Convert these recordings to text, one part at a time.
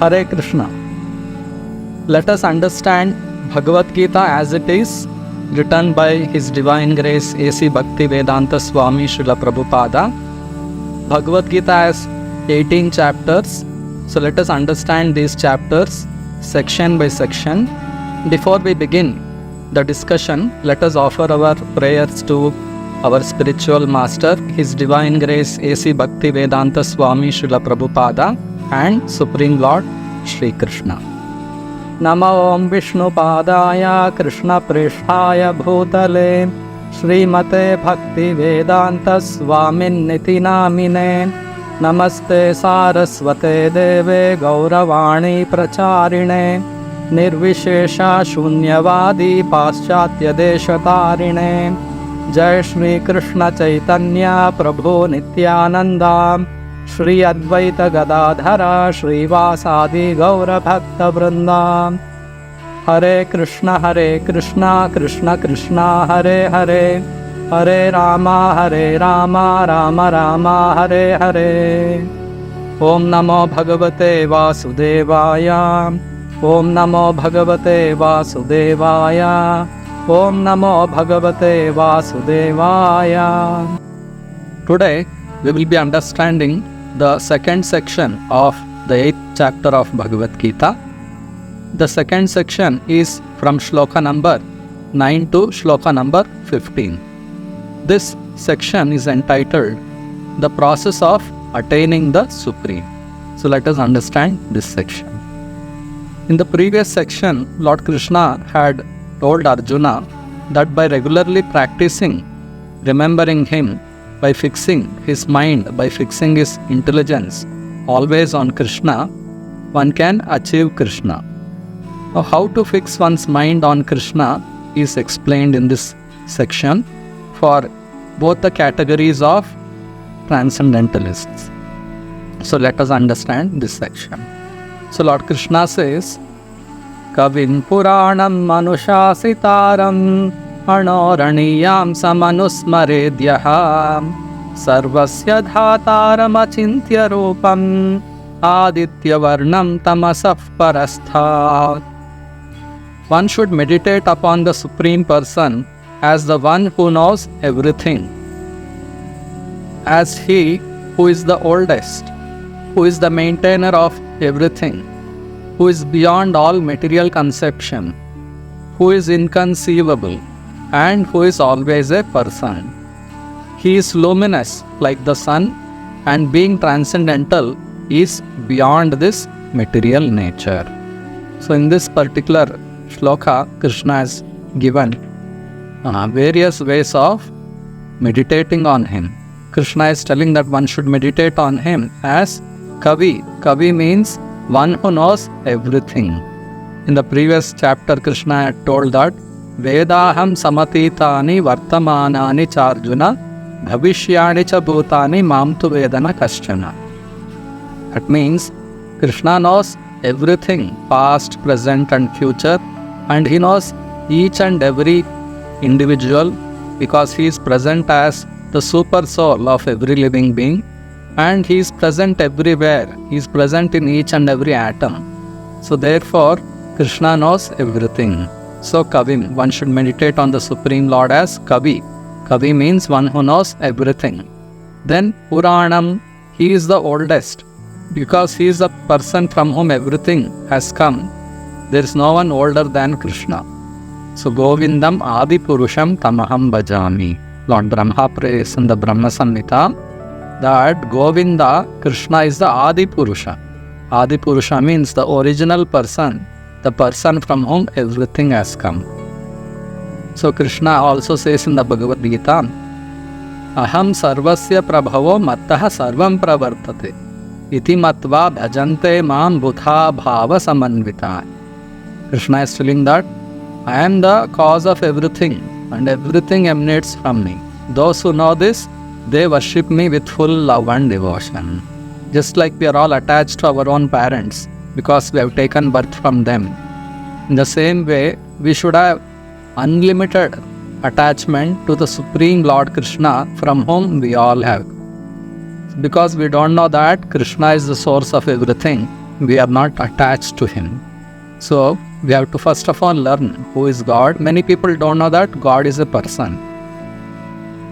Hare Krishna. Let us understand Bhagavad Gita as it is, written by His Divine Grace A.C. Bhaktivedanta Swami Srila Prabhupada. Bhagavad Gita has 18 chapters. So let us understand these chapters section by section. Before we begin the discussion, let us offer our prayers to our spiritual master, His Divine Grace A.C. Bhaktivedanta Swami Srila Prabhupada and Supreme Lord Shri Krishna. Namo Om Vishnu Padaya Krishna Prishthaya Bhutale Srimate Bhaktivedanta Swamin Niti Namine Namaste Saraswate Deve Gauravani Pracharine Nirvishesha Shunyavadi Paschatya Deshatarine Jai Shri Krishna Chaitanya Prabhu Nityananda Shri Advaita Gadadhara Shri Vasadi Gaura Bhakta Vrinda Hare Krishna Krishna Krishna Hare Hare Hare Rama Rama Rama Hare Hare Om Namo Bhagavate Vasudevaya Om Namo Bhagavate Vasudevaya Om Namo Bhagavate Vasudevaya. Today we will be understanding the second section of the 8th chapter of Bhagavad Gita. The second section is from Shloka number 9 to Shloka number 15. This section is entitled The Process of Attaining the Supreme. So let us understand this section. In the previous section, Lord Krishna had told Arjuna that by regularly practicing, remembering him, by fixing his mind, by fixing his intelligence always on Krishna, one can achieve Krishna. Now, how to fix one's mind on Krishna is explained in this section for both the categories of transcendentalists. So let us understand this section. So Lord Krishna says, Kavin Puranam Manushasitaram Anoraniyam Samanusmaredyaham Sarvasya Dhataram Achintya Rupam Aditya Varnam Tamasaf Parasthat. One should meditate upon the Supreme Person as the one who knows everything, as He who is the oldest, who is the maintainer of everything, who is beyond all material conception, who is inconceivable, and who is always a person. He is luminous like the sun, and being transcendental is beyond this material nature. So in this particular shloka, Krishna has given various ways of meditating on him. Krishna is telling that one should meditate on him as Kavi. Kavi means one who knows everything. In the previous chapter, Krishna had told that Vedaham samatitani vartamanani charjuna bhavishyani cha bhutani mamtu vedana kaschana. That means Krishna knows everything, past, present and future, and he knows each and every individual because he is present as the super soul of every living being, and he is present everywhere. He is present in each and every atom. So therefore, Krishna knows everything. So Kavim, one should meditate on the Supreme Lord as Kavi. Kavi means one who knows everything. Then Puranam, he is the oldest. Because he is the person from whom everything has come, there is no one older than Krishna. So Govindam Adi Purusham Tamaham Bhajami. Lord Brahma prays in the Brahma Samhita that Govinda, Krishna is the Adi Purusha. Adi Purusha means the original person, the person from whom everything has come. So Krishna also says in the Bhagavad Gita, Aham sarvasya prabhavo mattaha sarvam pravartate iti matva bhajante mam budha bhava samanvita. Krishna is telling that I am the cause of everything and everything emanates from me. Those who know this, they worship me with full love and devotion. Just like we are all attached to our own parents because we have taken birth from them. In the same way, we should have unlimited attachment to the Supreme Lord Krishna from whom we all have. Because we don't know that Krishna is the source of everything, we are not attached to him. So we have to first of all learn who is God. Many people don't know that God is a person.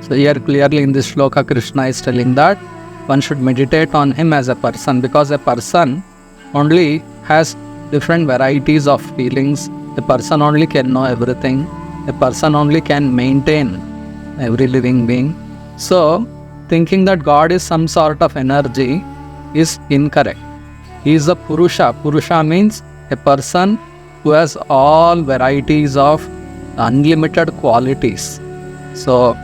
So here clearly in this shloka, Krishna is telling that one should meditate on him as a person, because a person only has different varieties of feelings. A person only can know everything. A person only can maintain every living being. So thinking that God is some sort of energy is incorrect. He is a Purusha. Purusha means a person who has all varieties of unlimited qualities. So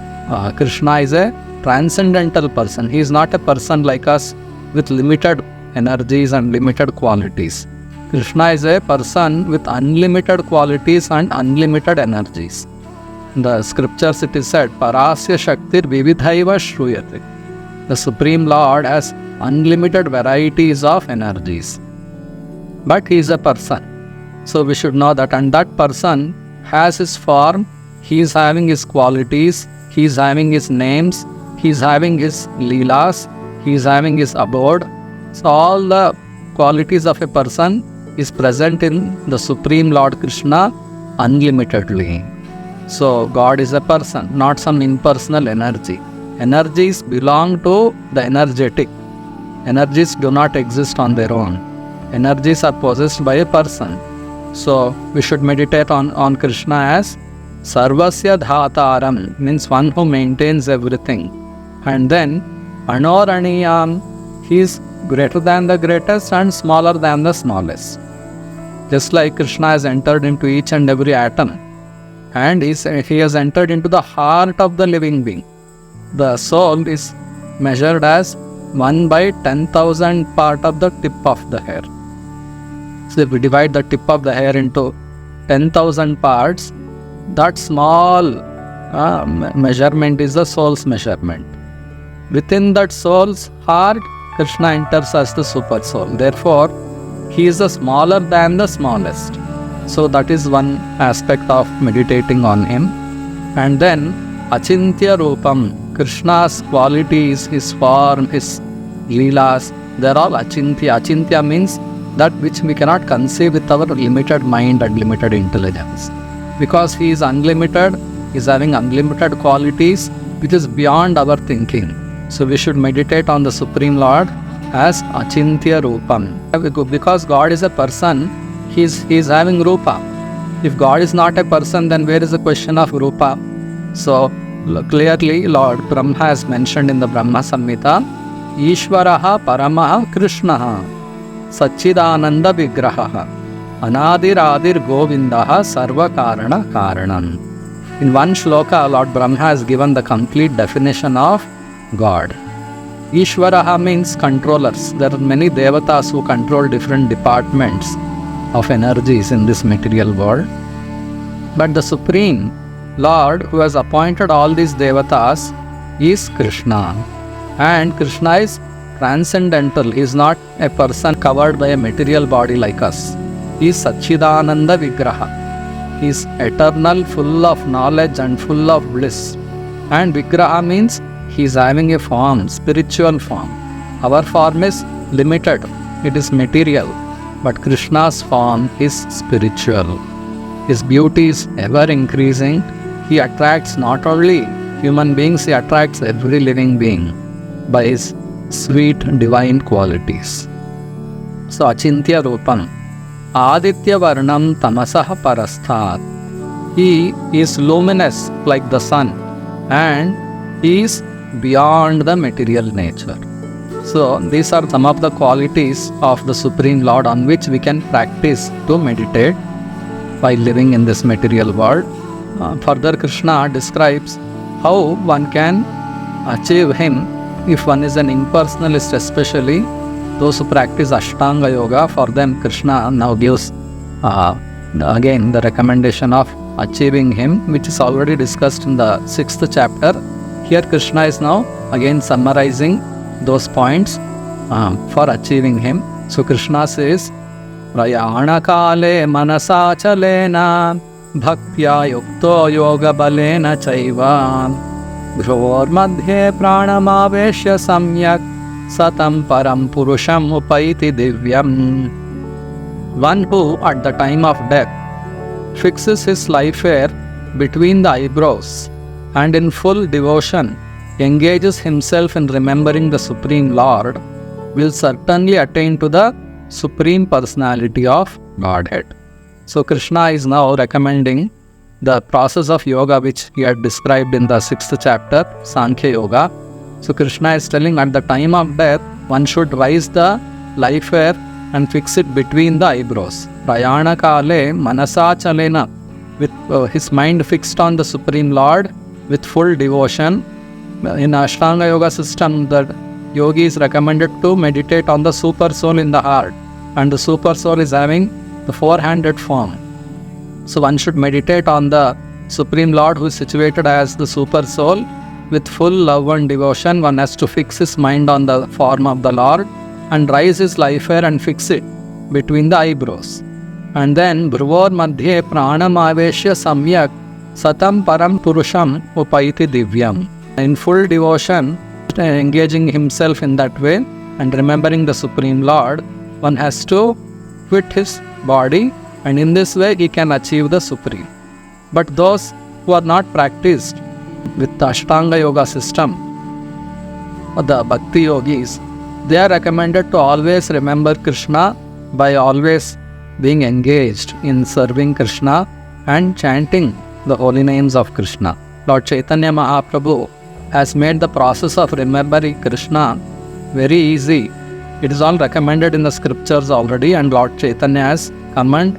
Krishna is a transcendental person. He is not a person like us with limited energies and limited qualities. Krishna is a person with unlimited qualities and unlimited energies. In the scriptures it is said, Parasya Shaktir Vividhaiva Shruyate. The Supreme Lord has unlimited varieties of energies. But he is a person. So we should know that, and that person has his form, he is having his qualities, he is having his names, he is having his leelas, he is having his abode. So all the qualities of a person is present in the Supreme Lord Krishna unlimitedly. So God is a person, not some impersonal energy. Energies belong to the energetic. Energies do not exist on their own. Energies are possessed by a person. So we should meditate on Krishna as Sarvasya Dhataram, means one who maintains everything. And then Anoraniyam, he is greater than the greatest and smaller than the smallest. Just like Krishna has entered into each and every atom, and he has entered into the heart of the living being. The soul is measured as 1/10,000 part of the tip of the hair. So if we divide the tip of the hair into 10,000 parts, that small measurement is the soul's measurement. Within that soul's heart, Krishna enters as the super soul. Therefore, he is the smaller than the smallest. So that is one aspect of meditating on him. And then Achintya Rupam, Krishna's qualities, his form, his leelas, they are all Achintya. Achintya means that which we cannot conceive with our limited mind and limited intelligence. Because he is unlimited, he is having unlimited qualities which is beyond our thinking. So we should meditate on the Supreme Lord as Achintya Rupam. Because God is a person, he is having Rupa. If God is not a person, then where is the question of Rupa? So clearly Lord Brahma has mentioned in the Brahma Samhita, Ishvaraha Paramaha Krishnaha Satchidananda Vigraha Anadir Adir Govindaha Sarva Karana Karanam. In one shloka, Lord Brahma has given the complete definition of God. Ishvaraha means controllers. There are many devatas who control different departments of energies in this material world. But the Supreme Lord who has appointed all these devatas is Krishna. And Krishna is transcendental. He is not a person covered by a material body like us. He is Satchidananda Vigraha. He is eternal, full of knowledge and full of bliss. And Vigraha means he is having a form, spiritual form. Our form is limited. It is material. But Krishna's form is spiritual. His beauty is ever increasing. He attracts not only human beings, he attracts every living being by his sweet divine qualities. So Achintya Rupam, Aditya Varnam Tamasah Parasthat. He is luminous like the sun and he is beyond the material nature. So these are some of the qualities of the Supreme Lord on which we can practice to meditate while living in this material world. Further, Krishna describes how one can achieve him if one is an impersonalist, especially those who practice Ashtanga Yoga. For them, Krishna now gives again the recommendation of achieving him, which is already discussed in the 6th chapter. Here Krishna is now again summarizing those points for achieving him. So Krishna says, Prayana kale manasa chalena bhaktya yukto yoga balena chaiva bhrovar madhye pranamaveshya samyak satam param purusham upaiti divyam. One who at the time of death fixes his life hair between the eyebrows and in full devotion engages himself in remembering the Supreme Lord will certainly attain to the Supreme Personality of Godhead. So Krishna is now recommending the process of yoga which he had described in the 6th chapter, Sankhya Yoga. So Krishna is telling at the time of death, one should raise the life hair and fix it between the eyebrows. Prayana kale manasa chalena, with his mind fixed on the Supreme Lord with full devotion. In Ashtanga Yoga system, the yogi is recommended to meditate on the super soul in the heart, and the super soul is having the four-handed form. So one should meditate on the Supreme Lord who is situated as the super soul with full love and devotion. One has to fix his mind on the form of the Lord and raise his life hair and fix it between the eyebrows. And then Bhruvor Madhye Pranam Aveshya Samyak Satam Param Purusham Upaiti Divyam. In full devotion, engaging himself in that way and remembering the Supreme Lord, one has to quit his body, and in this way he can achieve the Supreme. But those who are not practiced with the Ashtanga Yoga system, or the Bhakti Yogis, they are recommended to always remember Krishna by always being engaged in serving Krishna and chanting the holy names of Krishna. Lord Chaitanya Mahaprabhu has made the process of remembering Krishna very easy. It is all recommended in the scriptures already, and Lord Chaitanya has come and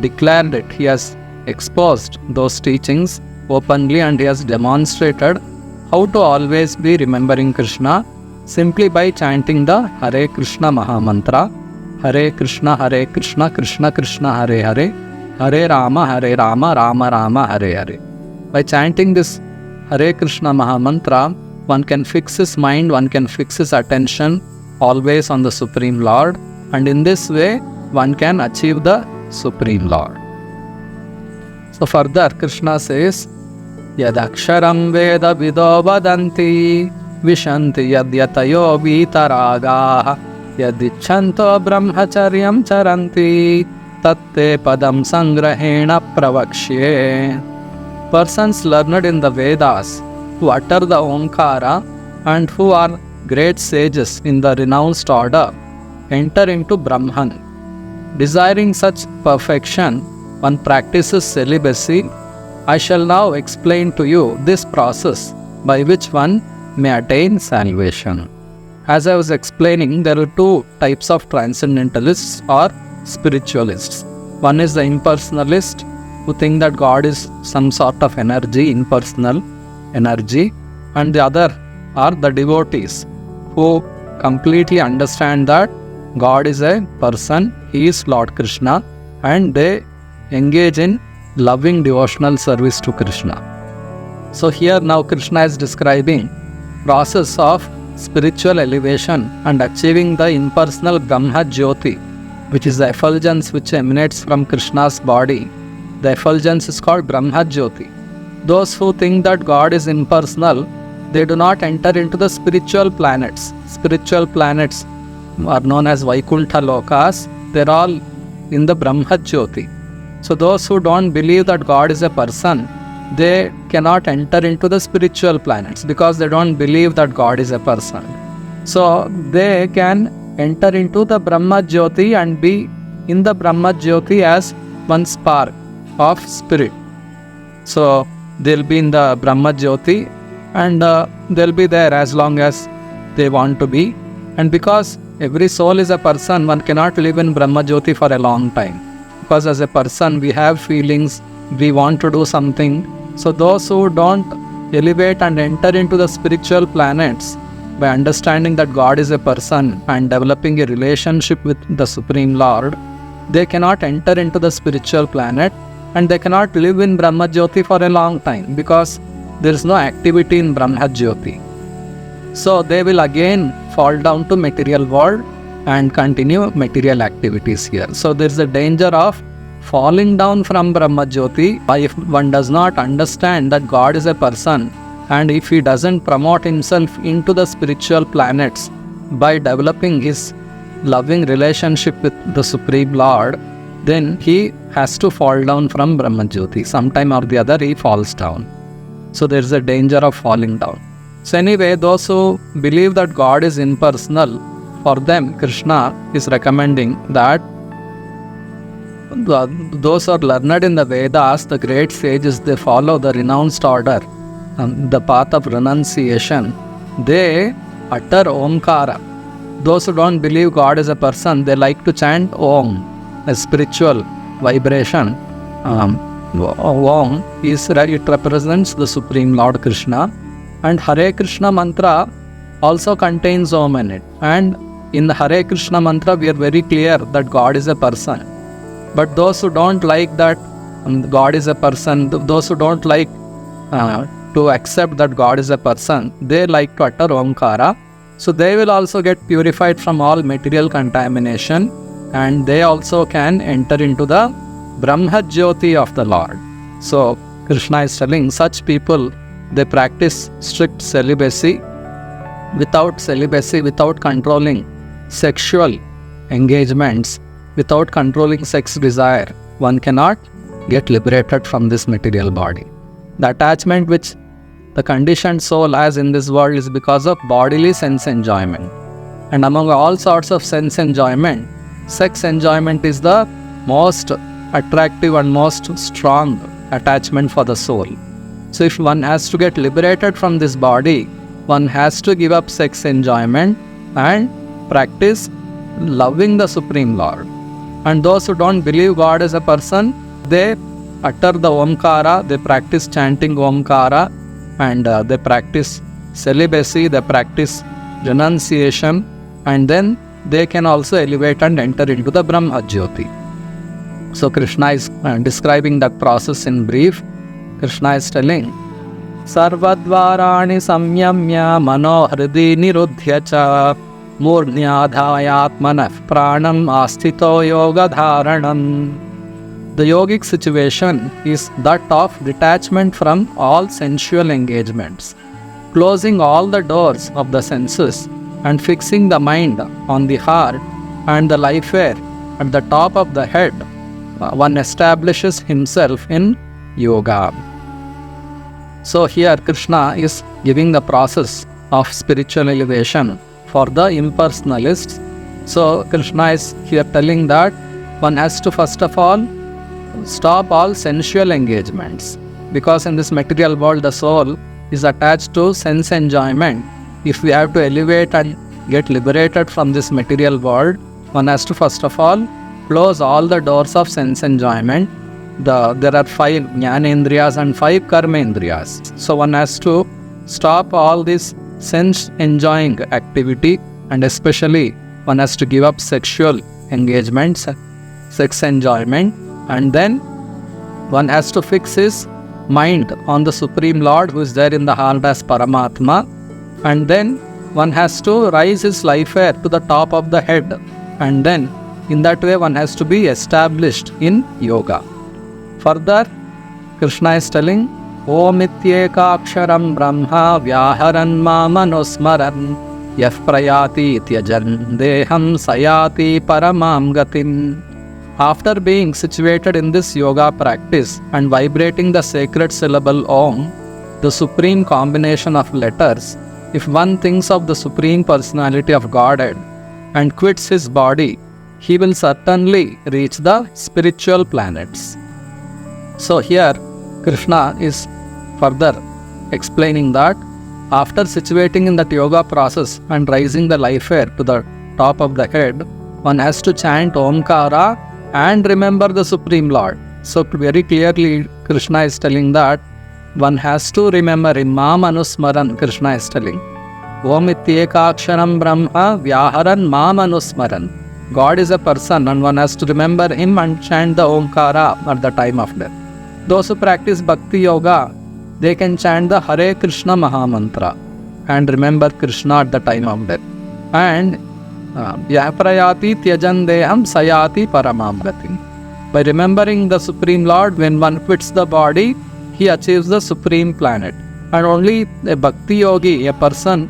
declared it. He has exposed those teachings openly, and he has demonstrated how to always be remembering Krishna simply by chanting the Hare Krishna Mahamantra. Hare Krishna, Krishna Krishna, Hare Hare, Hare Rama, Rama Rama, Hare Hare. By chanting this Hare Krishna Mahamantra, one can fix his mind, one can fix his attention always on the Supreme Lord, and in this way one can achieve the Supreme Lord. So further Krishna says, Yadaksharam Veda Vido Vadanti Vishanti Yadyatayo Vitaragaha Yadichanto Brahmacharyam Charanti Tatte Padam Sangrahena Pravakshye. Persons learned in the Vedas who utter the Omkara and who are great sages in the renounced order enter into Brahman. Desiring such perfection, one practices celibacy. I shall now explain to you this process by which one may attain salvation. As I was explaining, there are two types of transcendentalists or spiritualists. One is the impersonalist, who think that God is some sort of energy, impersonal energy, and the other are the devotees who completely understand that God is a person, He is Lord Krishna, and they engage in loving devotional service to Krishna. So here now Krishna is describing process of spiritual elevation and achieving the impersonal Brahma Jyoti, which is the effulgence which emanates from Krishna's body. The effulgence is called Brahma Jyoti. Those who think that God is impersonal, they do not enter into the spiritual planets. Spiritual planets are known as Vaikuntha Lokas. They are all in the Brahma Jyoti. So those who don't believe that God is a person, they cannot enter into the spiritual planets because they don't believe that God is a person. So they can enter into the Brahma Jyoti and be in the Brahma Jyoti as one spark of spirit. So they'll be in the Brahma Jyoti and they'll be there as long as they want to be. And because every soul is a person, one cannot live in Brahma Jyoti for a long time. Because as a person we have feelings, we want to do something. So those who don't elevate and enter into the spiritual planets by understanding that God is a person and developing a relationship with the Supreme Lord, they cannot enter into the spiritual planet and they cannot live in Brahma Jyoti for a long time because there is no activity in Brahma Jyoti. So they will again fall down to material world and continue material activities here. So there is a danger of falling down from Brahma Jyoti if one does not understand that God is a person, and if he doesn't promote himself into the spiritual planets by developing his loving relationship with the Supreme Lord, then he has to fall down from Brahmajyoti. Sometime or the other he falls down. So there is a danger of falling down. So anyway, those who believe that God is impersonal, for them Krishna is recommending that those who are learned in the Vedas, the great sages, they follow the renounced order, the path of renunciation. They utter Omkara. Those who don't believe God is a person, they like to chant Om, a spiritual vibration. Om it represents the Supreme Lord Krishna, and Hare Krishna mantra also contains Om in it. And in the Hare Krishna mantra, we are very clear that God is a person. But those who don't like that God is a person, those who don't like to accept that God is a person, they like to utter Omkara. So they will also get purified from all material contamination, and they also can enter into the Brahmajyoti of the Lord. So Krishna is telling such people, they practice strict celibacy. Without controlling sexual engagements, without controlling sex desire, one cannot get liberated from this material body. The attachment which the conditioned soul has in this world is because of bodily sense enjoyment. And among all sorts of sense enjoyment, sex enjoyment is the most attractive and most strong attachment for the soul. So if one has to get liberated from this body, one has to give up sex enjoyment and practice loving the Supreme Lord. And those who don't believe God is a person, they utter the Omkara, they practice chanting Omkara, and they practice celibacy, they practice renunciation, and then they can also elevate and enter into the Brahmajyoti. So Krishna is describing that process in brief. Krishna is telling, Sarvadvarani samyamya mano hridi nirudhya cha murnyadhayatmanah pranam asthito yoga dharanam. The yogic situation is that of detachment from all sensual engagements, closing all the doors of the senses and fixing the mind on the heart and the life air at the top of the head. One establishes himself in yoga. So here Krishna is giving the process of spiritual elevation for the impersonalists. So Krishna is here telling that one has to first of all stop all sensual engagements, because in this material world the soul is attached to sense enjoyment. If we have to elevate and get liberated from this material world, one has to first of all close all the doors of sense enjoyment. There are 5 Jnanendriyas and 5 Karmendriyas. So one has to stop all this sense enjoying activity, and especially one has to give up sexual engagements, sex enjoyment, and then one has to fix his mind on the Supreme Lord who is there in the heart as Paramatma, and then one has to raise his life air to the top of the head, and then in that way one has to be established in yoga. Further, Krishna is telling, Om ityekaksharam brahma vyaharan mamanusmaran yaf prayati tyajan deham sayati paramam gatim. After being situated in this yoga practice and vibrating the sacred syllable Om, the supreme combination of letters, if one thinks of the Supreme Personality of Godhead and quits his body, he will certainly reach the spiritual planets. So here Krishna is further explaining that after situating in that yoga process and raising the life air to the top of the head, one has to chant Omkara and remember the Supreme Lord. So very clearly Krishna is telling that one has to remember him. Mam Anusmaran, Krishna is telling. Om ityekaksharam brahma vyaharan mam anusmaran. God is a person and one has to remember him and chant the Omkara at the time of death. Those who practice Bhakti Yoga, they can chant the Hare Krishna Mahamantra and remember Krishna at the time of death. And Yaprayati Tyajan Deham Sayati Paramam Gatim. By remembering the Supreme Lord, when one quits the body, he achieves the Supreme Planet. And only a Bhakti Yogi, a person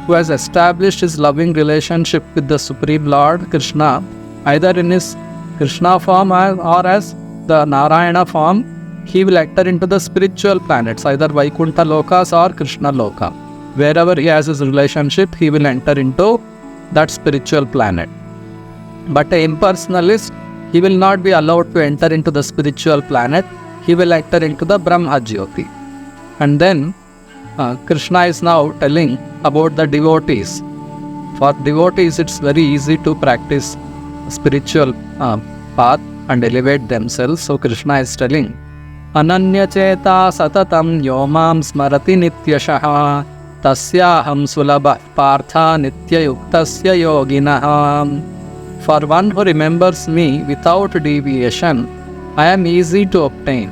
who has established his loving relationship with the Supreme Lord Krishna, either in his Krishna form or as the Narayana form, he will enter into the spiritual planets, either Vaikuntha Lokas or Krishna Loka. Wherever he has his relationship, he will enter into that spiritual planet. But an impersonalist, he will not be allowed to enter into the spiritual planet. He will enter into the Brahma Jyoti. And then Krishna is now telling about the devotees. For devotees, it's very easy to practice spiritual path and elevate themselves. So Krishna is telling, Ananya cheta satatam yomam smarati nityashaha tasyaham sulabha partha nityayuktasya yoginah. For one who remembers me without deviation, I am easy to obtain,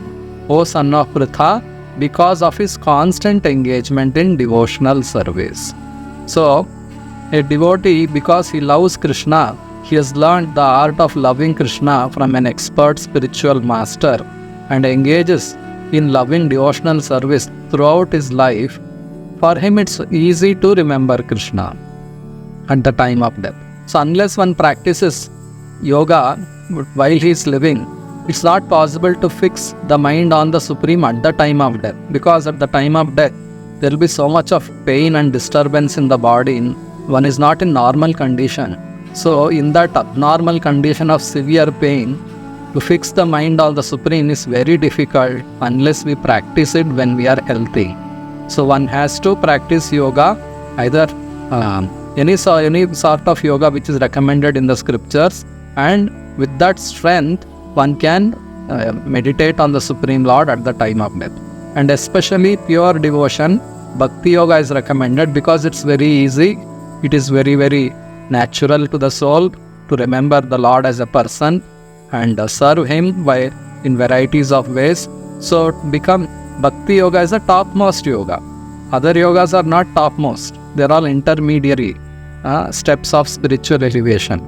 O son of Pritha, because of his constant engagement in devotional service. So, a devotee, because he loves Krishna, he has learned the art of loving Krishna from an expert spiritual master and engages in loving devotional service throughout his life. For him, it's easy to remember Krishna at the time of death. So unless one practices yoga while he is living, it's not possible to fix the mind on the Supreme at the time of death. Because at the time of death, there will be so much of pain and disturbance in the body. One is not in normal condition. So in that abnormal condition of severe pain, to fix the mind on the Supreme is very difficult unless we practice it when we are healthy. So one has to practice yoga, either any sort of yoga which is recommended in the scriptures, and with that strength one can meditate on the Supreme Lord at the time of death. And especially pure devotion, Bhakti Yoga is recommended because it's very easy. It is very, very natural to the soul to remember the Lord as a person and serve Him in varieties of ways. So become Bhakti Yoga is the topmost yoga. Other yogas are not topmost. They are all intermediary steps of spiritual elevation.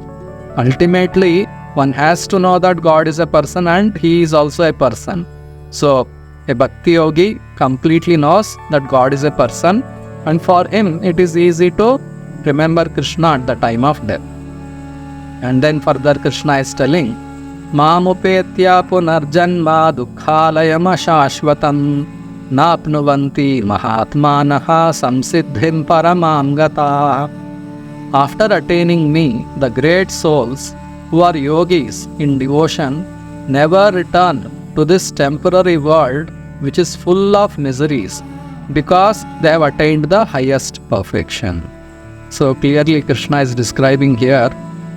Ultimately, one has to know that God is a person and he is also a person. So, a Bhakti Yogi completely knows that God is a person, and for him it is easy to remember Krishna at the time of death. And then further Krishna is telling, Mamupetya punarjanma dukkhalayam ashashvatam napnuvanti mahatmanaha samsiddhim paramam gata. After attaining me, the great souls who are yogis in devotion never return to this temporary world which is full of miseries, because they have attained the highest perfection. So clearly Krishna is describing here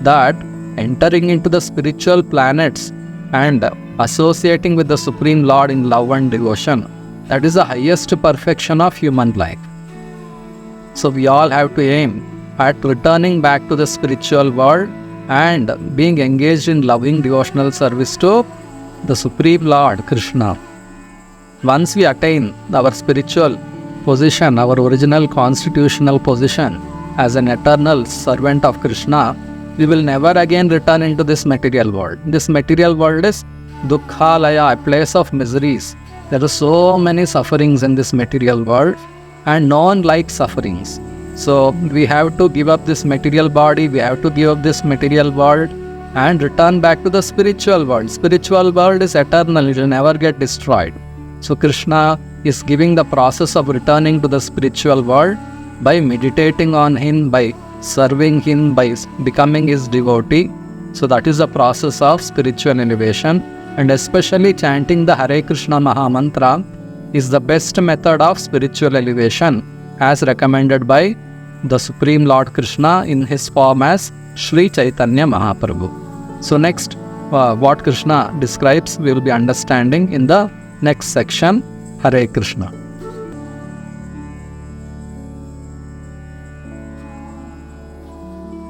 that entering into the spiritual planets and associating with the Supreme Lord in love and devotion, that is the highest perfection of human life. So we all have to aim at returning back to the spiritual world and being engaged in loving devotional service to the Supreme Lord Krishna. Once we attain our spiritual position, our original constitutional position as an eternal servant of Krishna, we will never again return into this material world. This material world is dukkhalaya, a place of miseries. There are so many sufferings in this material world, and no one likes sufferings. So we have to give up this material body, we have to give up this material world and return back to the spiritual world. Spiritual world is eternal, it will never get destroyed. So Krishna is giving the process of returning to the spiritual world by meditating on Him, by serving Him, by becoming His devotee. So that is the process of spiritual elevation, and especially chanting the Hare Krishna Mahamantra is the best method of spiritual elevation as recommended by the Supreme Lord Krishna in His form as Sri Chaitanya Mahaprabhu. So next, what Krishna describes we will be understanding in the next section. Hare Krishna.